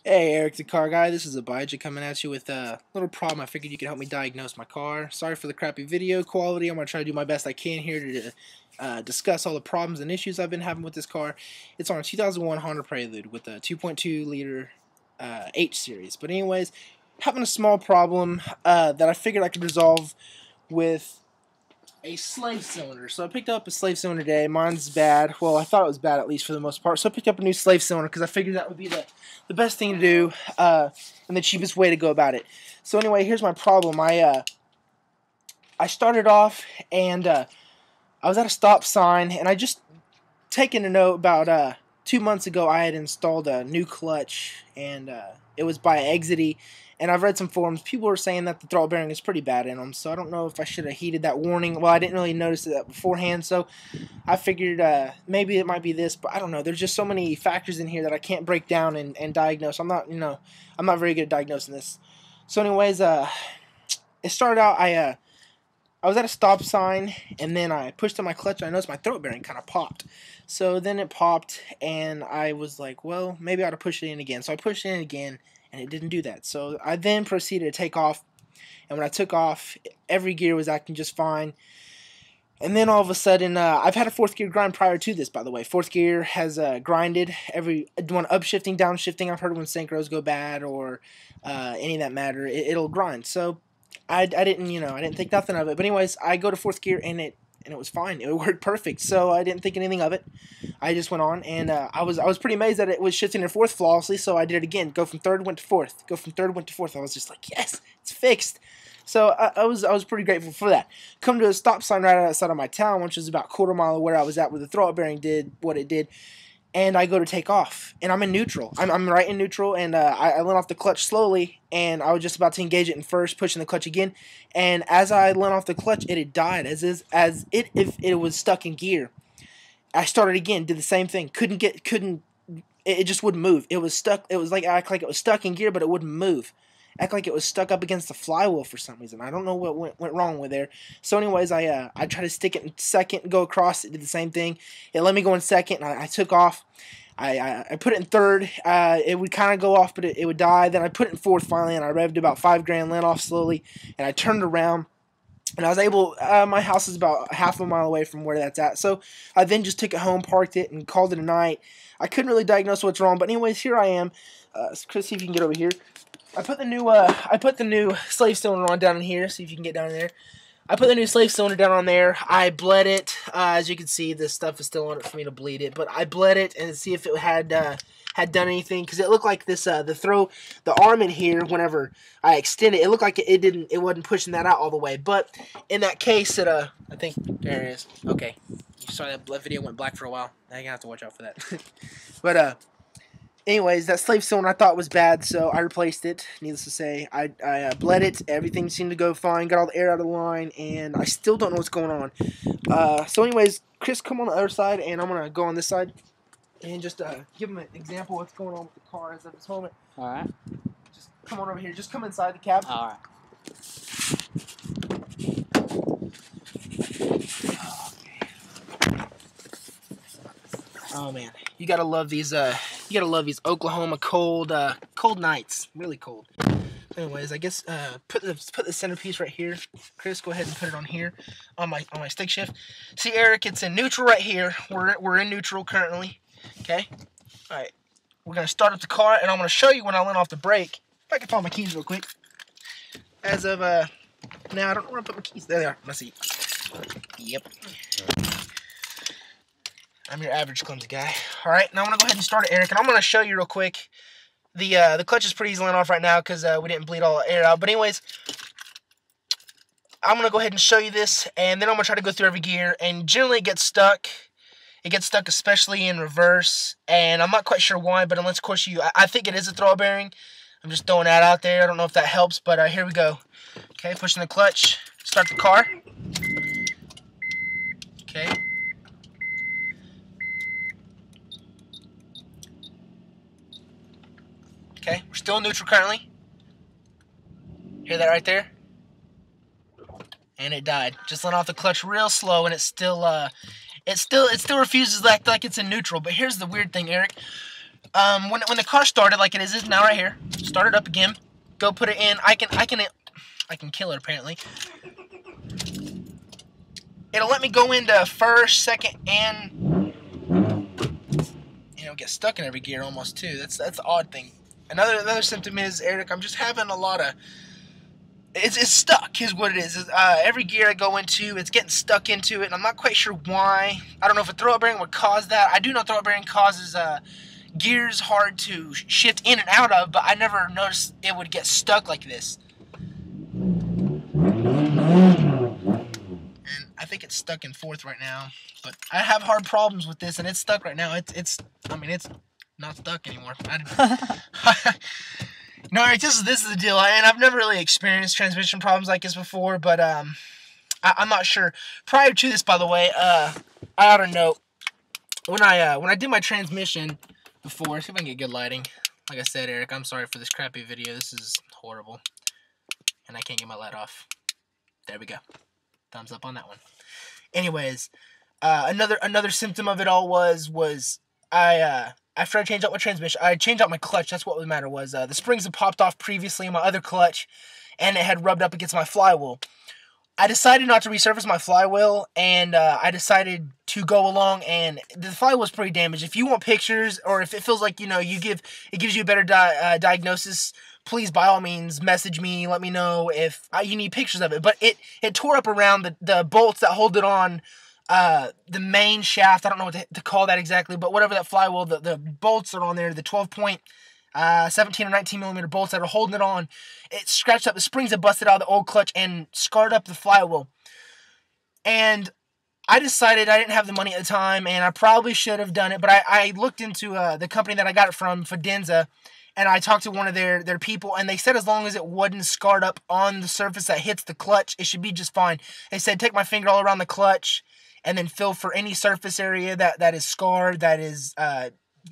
Hey, Eric the Car Guy, this is Abijah coming at you with a little problem. I figured you could help me diagnose my car. Sorry for the crappy video quality. I'm going to try to do my best I can here to discuss all the problems and issues I've been having with this car. It's on a 2001 Honda Prelude with a 2.2 liter H series. But anyways, having a small problem that I figured I could resolve with a slave cylinder. So I picked up a slave cylinder today. Mine's bad. Well, I thought it was bad, at least for the most part. So I picked up a new slave cylinder because I figured that would be the best thing to do and the cheapest way to go about it. So anyway, here's my problem. I started off and I was at a stop sign, and I just taken a note about 2 months ago I had installed a new clutch, and it was by Exity. And I've read some forums. People were saying that the throttle bearing is pretty bad in them, so I don't know if I should have heeded that warning. Well, I didn't really notice that beforehand, so I figured maybe it might be this, but I don't know. There's just so many factors in here that I can't break down and diagnose. I'm not very good at diagnosing this. So anyways, it started out, I was at a stop sign, and then I pushed on my clutch, and I noticed my throttle bearing kind of popped. So then it popped, and I was like, well, maybe I ought to push it in again. So I pushed it in again, and it didn't do that. So I then proceeded to take off, and when I took off, every gear was acting just fine. And then all of a sudden, I've had a fourth gear grind prior to this, by the way. Fourth gear has grinded every one, upshifting, downshifting. I've heard when synchros go bad or any of that matter, it'll grind. So I didn't think nothing of it. But anyways, I go to fourth gear, and it was fine. It worked perfect. So I didn't think anything of it. I just went on, and I was pretty amazed that it was shifting to fourth flawlessly. So I did it again. Go from third, went to fourth. Go from third, went to fourth. I was just like, yes, it's fixed. So I was pretty grateful for that. Come to a stop sign right outside of my town, which is about a quarter mile of where I was at, where the throttle bearing did what it did. And I go to take off, and I'm in neutral. I'm right in neutral, and I let off the clutch slowly, and I was just about to engage it in first, pushing the clutch again. And as I let off the clutch, it had died, if it was stuck in gear. I started again, did the same thing. It just wouldn't move. It was stuck. It was like it was stuck in gear, but it wouldn't move. Act like it was stuck up against the flywheel for some reason. I don't know what went wrong with there. So anyways, I tried to stick it in second and go across. It did the same thing. It let me go in second, and I took off. I put it in third. It would kind of go off, but it would die. Then I put it in fourth finally, and I revved about 5 grand, let off slowly, and I turned around. And I was able, my house is about half a mile away from where that's at. So I then just took it home, parked it, and called it a night. I couldn't really diagnose what's wrong, but anyways, here I am. Chris, see if you can get over here. I put the new slave cylinder on down in here. See if you can get down there. I put the new slave cylinder down on there. I bled it. As you can see, this stuff is still on it for me to bleed it. But I bled it and see if it had done anything, because it looked like this the arm in here, whenever I extended it looked like it wasn't pushing that out all the way. But in that case, I think there it is. Okay, sorry that video went black for a while. Now you're gonna have to watch out for that. But anyways, that slave cylinder I thought was bad, so I replaced it. Needless to say, I bled it. Everything seemed to go fine. Got all the air out of the line, and I still don't know what's going on. So anyways, Chris, come on the other side, and I'm gonna go on this side and just give him an example of what's going on with the car as of this moment. All right. Just come on over here. Just come inside the cab. All right. Oh man, you gotta love these. You gotta love these Oklahoma cold nights. Really cold. Anyways, I guess put the centerpiece right here. Chris, go ahead and put it on here on my stick shift. See, Eric, it's in neutral right here. We're in neutral currently. Okay. All right. We're gonna start up the car, and I'm gonna show you when I let off the brake. If I can find my keys real quick. As of now, I don't know where I put my keys. There they are. Let's see. Yep. I'm your average clumsy guy. All right, now I'm gonna go ahead and start it, Eric, and I'm gonna show you real quick. The clutch is pretty easily off right now because we didn't bleed all the air out. But anyways, I'm gonna go ahead and show you this, and then I'm gonna try to go through every gear. And generally, it gets stuck. It gets stuck, especially in reverse, and I'm not quite sure why. But unless, of course, I think it is a throttle bearing. I'm just throwing that out there. I don't know if that helps, but here we go. Okay, pushing the clutch. Start the car. Okay. Okay, we're still in neutral currently. Hear that right there? And it died. Just let off the clutch real slow, and it still refuses to act like it's in neutral. But here's the weird thing, Eric. when the car started, like it is now right here, start it up again, go put it in. I can kill it apparently. It'll let me go into first, second, and get stuck in every gear almost too. That's the odd thing. Another symptom is, Eric, I'm just having a lot of. It's stuck is what it is. Every gear I go into, it's getting stuck into it, and I'm not quite sure why. I don't know if a throwout bearing would cause that. I do know throwout bearing causes gears hard to shift in and out of, but I never noticed it would get stuck like this. And I think it's stuck in fourth right now, but I have hard problems with this, and it's stuck right now. It's not stuck anymore. No, Eric, this is the deal, and I've never really experienced transmission problems like this before, but I'm not sure. Prior to this, by the way, I ought to note, when I did my transmission before, see if I can get good lighting. Like I said, Eric, I'm sorry for this crappy video. This is horrible, and I can't get my light off. There we go. Thumbs up on that one. Anyways, another symptom of it all was after I changed out my transmission, I changed out my clutch. That's what the matter was. The springs had popped off previously in my other clutch, and it had rubbed up against my flywheel. I decided not to resurface my flywheel, and I decided to go along, and the flywheel was pretty damaged. If you want pictures, or if it feels like, it gives you a better diagnosis, please, by all means, message me, let me know if you need pictures of it. But it tore up around the bolts that hold it on, the main shaft. I don't know what to call that exactly, but whatever that flywheel, the bolts are on there, the 12-point 17 or 19 millimeter bolts that are holding it on. It scratched up. The springs had busted out of the old clutch and scarred up the flywheel. And I decided I didn't have the money at the time, and I probably should have done it, but I looked into the company that I got it from, Fidenza, and I talked to one of their people, and they said as long as it wasn't scarred up on the surface that hits the clutch, it should be just fine. They said take my finger all around the clutch, and then feel for any surface area that is scarred, that is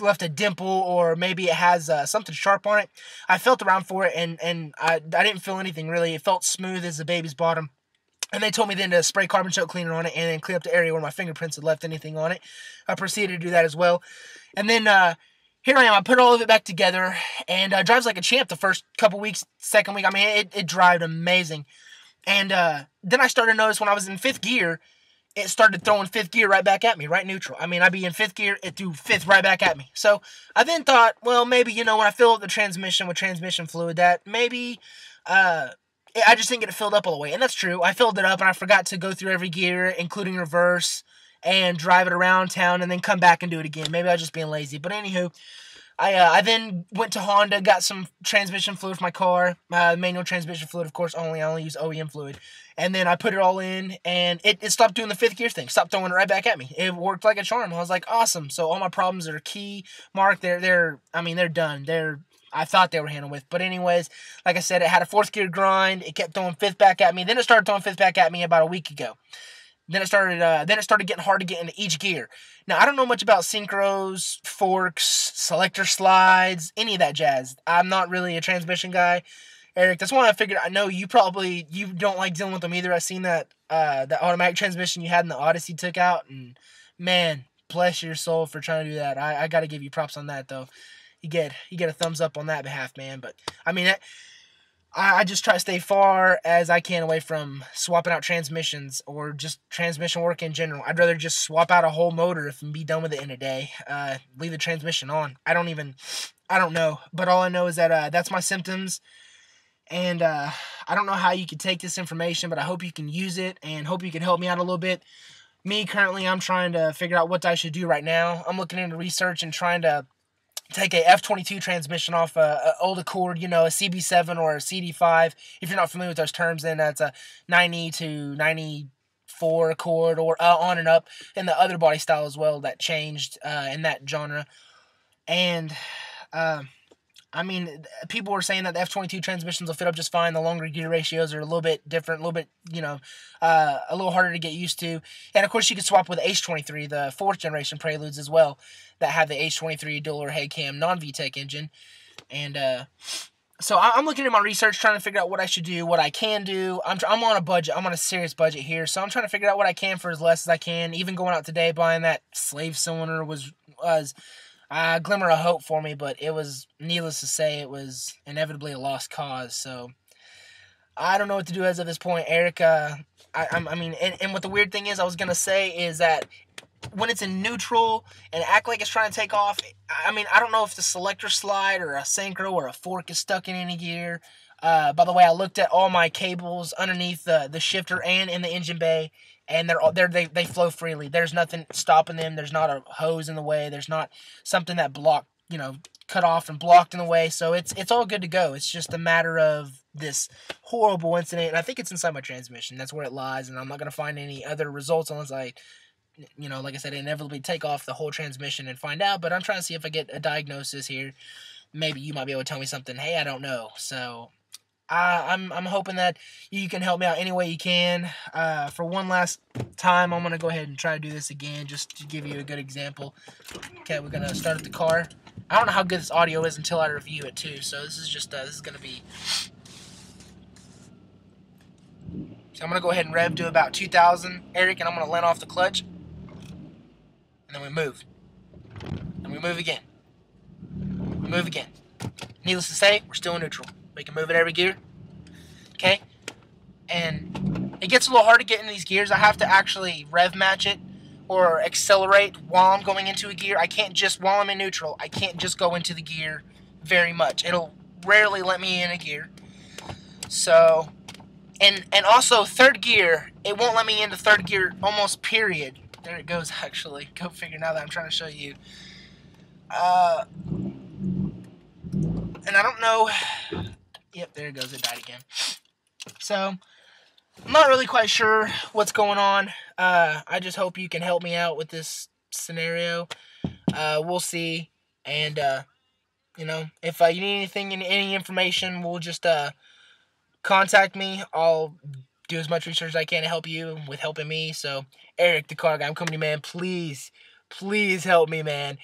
left a dimple, or maybe it has something sharp on it. I felt around for it, and I didn't feel anything really. It felt smooth as a baby's bottom. And they told me then to spray carbon choke cleaner on it and then clean up the area where my fingerprints had left anything on it. I proceeded to do that as well. And then here I am. I put all of it back together, and drives like a champ the first couple weeks, second week. I mean, it drive amazing. And then I started to notice when I was in fifth gear, it started throwing fifth gear right back at me, right neutral. I mean, I'd be in fifth gear, it threw fifth right back at me. So I then thought, well, maybe, when I fill up the transmission with transmission fluid, that maybe I just didn't get it filled up all the way. And that's true. I filled it up, and I forgot to go through every gear, including reverse, and drive it around town, and then come back and do it again. Maybe I was just being lazy. But anywho, I then went to Honda, got some transmission fluid for my car, manual transmission fluid, of course, I only use OEM fluid, and then I put it all in, and it stopped doing the fifth gear thing, stopped throwing it right back at me. It worked like a charm. I was like, awesome. So all my problems are key marked. They're done. I thought they were handled with. But anyways, like I said, it had a fourth gear grind. It kept throwing fifth back at me. Then it started throwing fifth back at me about a week ago. Then it started getting hard to get into each gear. Now, I don't know much about synchros, forks, selector slides, any of that jazz. I'm not really a transmission guy, Eric. That's why I figured, I know you don't like dealing with them either. I seen that automatic transmission you had in the Odyssey took out, and man, bless your soul for trying to do that. I got to give you props on that, though. You get a thumbs up on that behalf, man. But I mean, I just try to stay far as I can away from swapping out transmissions or just transmission work in general. I'd rather just swap out a whole motor and be done with it in a day. Leave the transmission on. I don't know. But all I know is that that's my symptoms. And I don't know how you can take this information, but I hope you can use it and hope you can help me out a little bit. Me, currently, I'm trying to figure out what I should do right now. I'm looking into research and trying to take a F22 transmission off a old Accord, a CB7 or a CD5. If you're not familiar with those terms, then that's a 90 to 94 Accord, or on and up, and the other body style as well that changed in that genre. And I mean, people were saying that the F22 transmissions will fit up just fine. The longer gear ratios are a little bit different, a little bit, a little harder to get used to. And of course, you could swap with the H23, the fourth generation Preludes as well, that have the H23 dual head cam non-VTEC engine. And so I'm looking at my research, trying to figure out what I should do, what I can do. I'm on a budget. I'm on a serious budget here, so I'm trying to figure out what I can for as less as I can. Even going out today, buying that slave cylinder was a glimmer of hope for me, but it was, needless to say, it was inevitably a lost cause. So I don't know what to do as of this point, Eric. I mean, and what the weird thing is, I was gonna say is that when it's in neutral and act like it's trying to take off, I mean, I don't know if the selector slide or a synchro or a fork is stuck in any gear. By the way, I looked at all my cables underneath the shifter and in the engine bay, and they flow freely. There's nothing stopping them. There's not a hose in the way. There's not something that cut off and blocked in the way. So it's all good to go. It's just a matter of this horrible incident, and I think it's inside my transmission. That's where it lies, and I'm not gonna find any other results unless I, like I said, inevitably take off the whole transmission and find out. But I'm trying to see if I get a diagnosis here. Maybe you might be able to tell me something. Hey, I don't know. So I'm hoping that you can help me out any way you can. For one last time, I'm gonna go ahead and try to do this again, just to give you a good example. Okay, we're gonna start up the car. I don't know how good this audio is until I review it too. So this is just this is gonna be. So I'm gonna go ahead and rev to about 2,000, Eric, and I'm gonna let off the clutch, and then we move, and we move again. We move again. Needless to say, we're still in neutral. We can move it every gear. Okay? And it gets a little hard to get in these gears. I have to actually rev match it or accelerate while I'm going into a gear. I can't just, while I'm in neutral, I can't just go into the gear very much. It'll rarely let me in a gear. So, and also third gear, it won't let me into third gear almost period. There it goes, actually. Go figure, now that I'm trying to show you. And I don't know. Yep, there it goes. It died again. So, I'm not really quite sure what's going on. I just hope you can help me out with this scenario. We'll see. And, if you need anything, any information, we'll just contact me. I'll do as much research as I can to help you with helping me. So, Eric the Car Guy, I'm coming to you, man. Please help me, man.